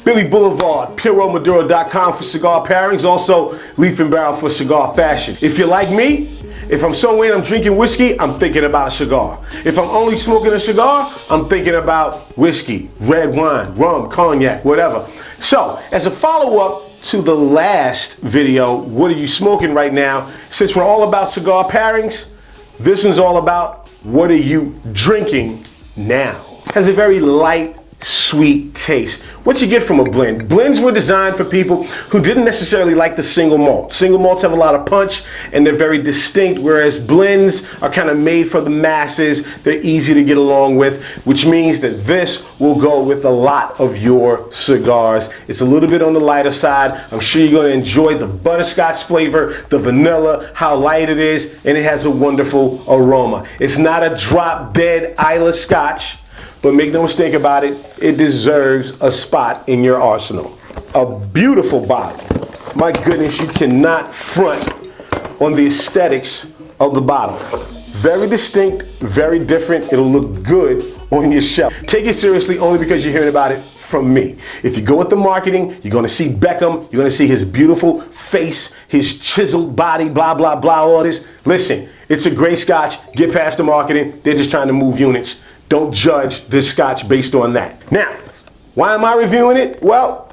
Billy Boulevard, PureRoMaduro.com for cigar pairings. Also, Leaf and Barrel for cigar fashion. If you're like me, if I'm somewhere and I'm drinking whiskey, I'm thinking about a cigar. If I'm only smoking a cigar, I'm thinking about whiskey, red wine, rum, cognac, whatever. So, as a follow-up to the last video, what are you smoking right now? Since we're all about cigar pairings, this one's all about what are you drinking now. It has a very light, sweet taste. What you get from a blend. Blends were designed for people who didn't necessarily like the single malt. Single malts have a lot of punch and they're very distinct, whereas blends are kind of made for the masses. They're easy to get along with, which means that this will go with a lot of your cigars. It's a little bit on the lighter side. I'm sure you're going to enjoy the butterscotch flavor, the vanilla, how light it is, and it has a wonderful aroma. It's not a drop dead Isla Scotch, but make no mistake about it, it deserves a spot in your arsenal. A beautiful bottle. My goodness, you cannot front on the aesthetics of the bottle. Very distinct, very different. It'll look good on your shelf. Take it seriously only because you're hearing about it from me. If you go with the marketing, you're gonna see Beckham, you're gonna see his beautiful face, his chiseled body, blah, blah, blah, all this. Listen, it's a great Scotch. Get past the marketing. They're just trying to move units. Don't judge this Scotch based on that. Now, why am I reviewing it? Well,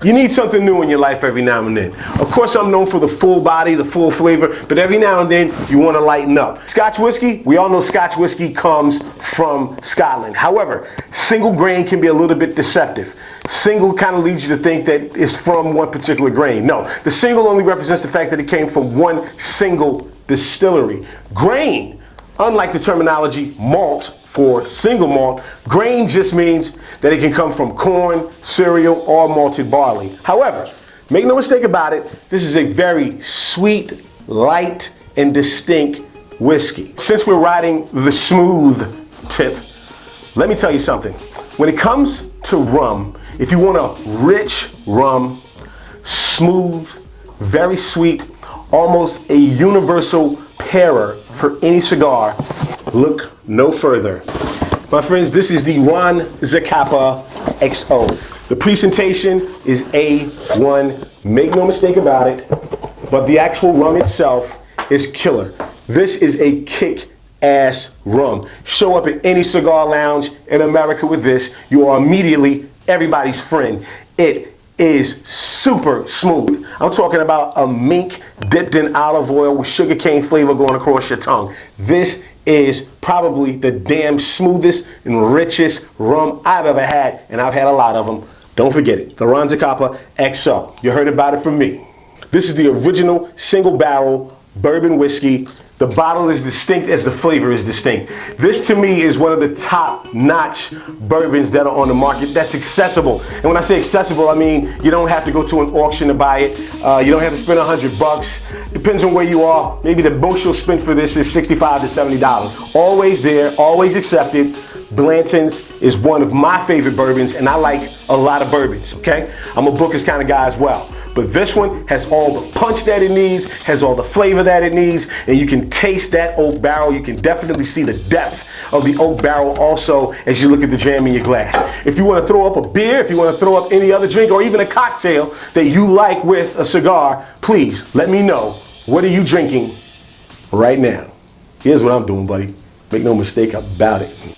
you need something new in your life every now and then. Of course, I'm known for the full body, the full flavor, but every now and then you want to lighten up. Scotch whiskey, we all know Scotch whiskey comes from Scotland. However, single grain can be a little bit deceptive. Single kind of leads you to think that it's from one particular grain. No, the single only represents the fact that it came from one single distillery. Grain, unlike the terminology malt, for single malt, grain just means that it can come from corn, cereal, or malted barley. However, make no mistake about it, this is a very sweet, light, and distinct whiskey. Since we're riding the smooth tip, let me tell you something. When it comes to rum, if you want a rich rum, smooth, very sweet, almost a universal pairer for any cigar, look no further. My friends, this is the Ron Zacapa XO. The presentation is A1, make no mistake about it, but the actual rum itself is killer. This is a kick-ass rum. Show up at any cigar lounge in America with this, you are immediately everybody's friend. It is super smooth. I'm talking about a mink dipped in olive oil with sugarcane flavor going across your tongue. This is probably the damn smoothest and richest rum I've ever had, and I've had a lot of them. Don't forget it, the Ron Zacapa XO. You heard about it from me. This is the original single barrel bourbon whiskey. The bottle is distinct as the flavor is distinct. This to me is one of the top-notch bourbons that are on the market that's accessible. And when I say accessible, I mean you don't have to go to an auction to buy it. You don't have to spend $100. Depends on where you are. Maybe the most you'll spend for this is $65 to $70. Always there, always accepted. Blanton's is one of my favorite bourbons, and I like a lot of bourbons, okay? I'm a Booker's kind of guy as well. But this one has all the punch that it needs, has all the flavor that it needs, and you can taste that oak barrel. You can definitely see the depth of the oak barrel also as you look at the jam in your glass. If you want to throw up a beer, if you want to throw up any other drink, or even a cocktail that you like with a cigar, please let me know. What are you drinking right now? Here's what I'm doing, buddy. Make no mistake about it.